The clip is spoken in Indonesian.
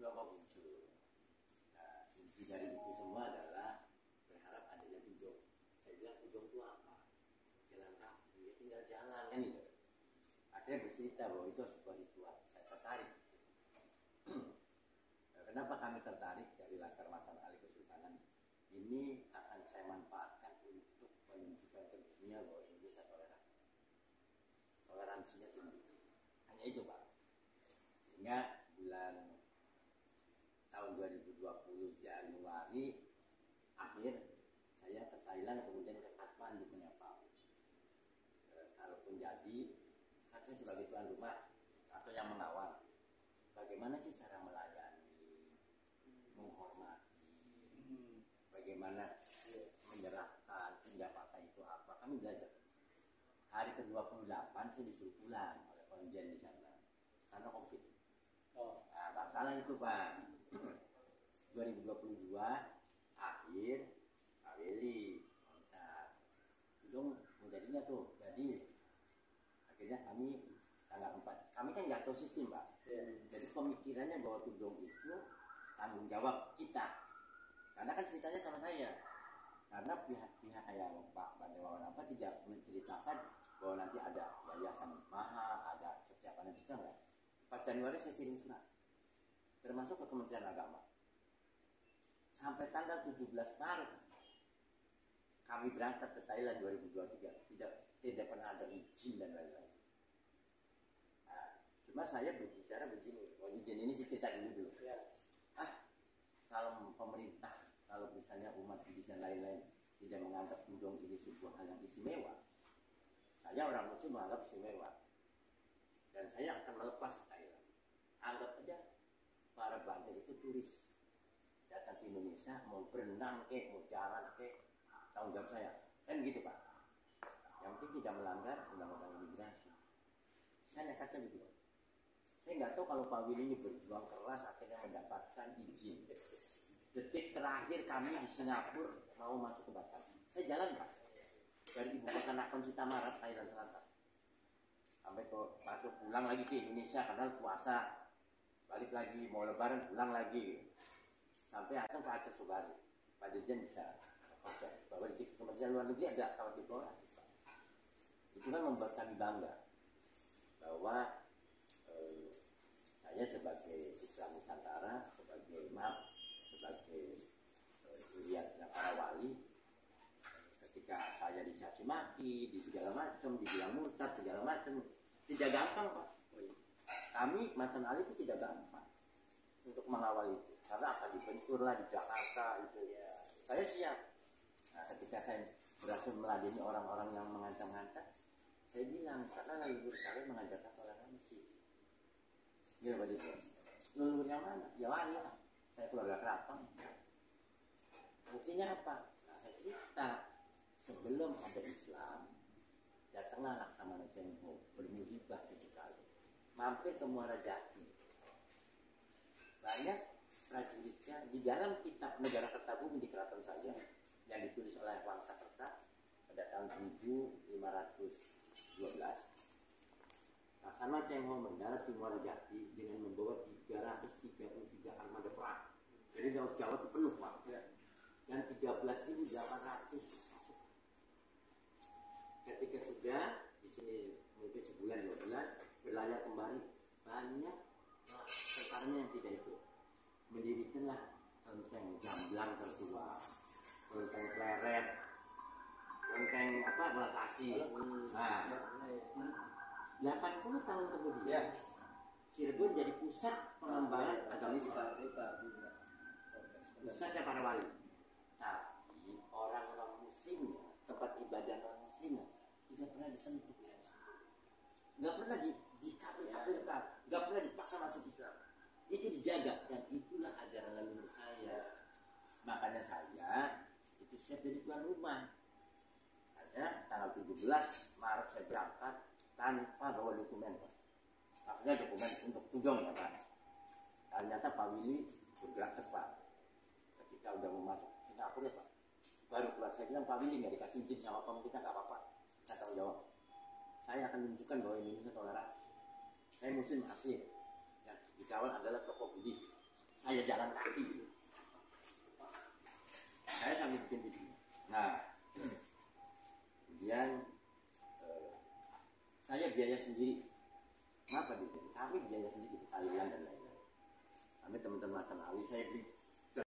kelompok muncul. Nah, inti dari itu semua adalah berharap adanya tudung. Saya bilang tudung itu apa? Jalan kaki, ya tinggal jalan kan gitu. Akhirnya bercerita bahwa itu sebuah ritual. Saya tertarik. Nah, kenapa kami tertarik dari Laskar Matan Ali Kesultanan? Ini akan saya manfaatkan untuk menunjukkan ke dunia bahwa Indonesia toleran. Toleransinya tinggi. Hanya itu Pak. Sehingga bulan tahun 2020 Januari akhir saya ke Thailand, kemudian ke Kathmandu, ke Nepal. Kalaupun jadi, saya sebagai tuan rumah atau yang mengawal, bagaimana sih cara melayani, menghormati, bagaimana menyerahkan pendapatan itu apa, kami belajar. Hari ke-28 saya disuruh pulang oleh konjen di sana karena COVID. Nah, bakalan itu Pak. 2022 akhir Pak Weli kontak. Tudung menjadinya tuh. Jadi akhirnya kami tanggal 4. Kami kan nggak tahu sistem Pak. Jadi pemikirannya bahwa tudung itu tanggung jawab kita. Karena kan ceritanya sama saya. Karena pihak-pihak yang Pak Bandewawan apa tidak menceritakan bahwa nanti ada yayasan mahal, ada persiapan juga enggak. 4 Januari saya kirim surat termasuk ke Kementerian Agama. Sampai tanggal 17 Maret kami berangkat ke Thailand 2023 tidak pernah ada izin dan lain-lain. Nah, cuma saya berbicara begini, izin ini sih cerita dulu. Kalau pemerintah, kalau misalnya umat Buddhis dan lain-lain tidak menganggap tudung ini sebuah hal yang istimewa, saya orang Muslim menganggap istimewa, dan saya akan melepas Thailand. Anggap aja para bandar itu turis datang ke Indonesia, mau berenang ke, mau jalan ke, tanggung jawab saya. Kan gitu Pak. Yang penting tidak melanggar undang-undang imigrasi. Saya kata begitu. Saya nggak tahu kalau Pak Willy ini berjuang keras akhirnya mendapatkan izin. Detik terakhir kami di Singapura mau masuk ke Batam. Saya jalan Pak. Dari ibu kota Nakhon Sitamarat, Thailand Selatan. Sampai ke masuk pulang lagi ke Indonesia karena puasa. Balik lagi, mau lebaran pulang lagi. Sampai datang ke Aceh Subari. Pak Dirjen bisa baca bahwa di Kementerian Luar Negeri ada kawan diplomatis. Itu kan membuat kami bangga bahwa saya sebagai Islam Nusantara, sebagai imam, sebagai duriatnya para wali, ketika saya dicaci maki, di segala macam, dibilang murtad segala macam, tidak gampang Pak. Kami Matan Ali itu tidak gampang untuk mengawal itu, karena akan dibentur lah di Jakarta itu ya. Saya siap. Nah, ketika saya berhasil meladeni orang-orang yang mengancam-ancam, saya bilang karena leluhur saya mengajarkan toleransi. Gila Pak Dirjen. Leluhur yang mana? Ya wali lah. Saya keluarga keraton. Buktinya apa? Nah, saya cerita sebelum ada Islam, datanglah Laksamana Cheng Ho bermuhibah 7 kali, mampir ke Muara Jati. Banyak prajuritnya di dalam kitab Negara Kertabumi di keraton saya yang ditulis oleh Wangsa Kerta pada tahun 1512. Laksamana Cheng Ho mendarat di Muara Jati dengan membawa 333 armada perang. Jadi Laut Jawa itu penuh Pak. Dan 13.800 masuk. Ketika sudah di sini mungkin sebulan 2 bulan berlayar kembali, banyak perkaranya yang tidak itu. Mendirikanlah kelenteng Gamblang tertua, kelenteng Pleret, kelenteng apa Belasasi. Nah, 80 tahun kemudian Cirebon jadi pusat pengembangan agama Islam, pusatnya para wali. Tapi orang non muslimnya, tempat ibadah non muslimnya tidak pernah disentuh, nggak pernah dikabir-kabirkan, nggak pernah dipaksa masuk Islam. Itu dijaga, dan itulah ajaran leluhur saya. Makanya saya itu siap jadi tuan rumah. Hanya tanggal 17 Maret saya berangkat tanpa bawa dokumen Pak. Maksudnya dokumen untuk tudung ya Pak. Ternyata Pak Willy bergerak cepat. Ketika udah mau masuk Singapura Pak, baru keluar. Saya bilang Pak Willy nggak dikasih izin sama pemerintah, nggak apa-apa, saya tanggung jawab. Saya akan menunjukkan bahwa Indonesia toleransi. Saya muslim asli, yang dikawal adalah tokoh Buddhis. saya jalan kaki gitu. Saya sambil bikin video. Nah, kemudian saya biaya sendiri. Kenapa gitu? Kami biaya sendiri, Thailand dan lain-lain. Kami teman-teman kenali, saya beli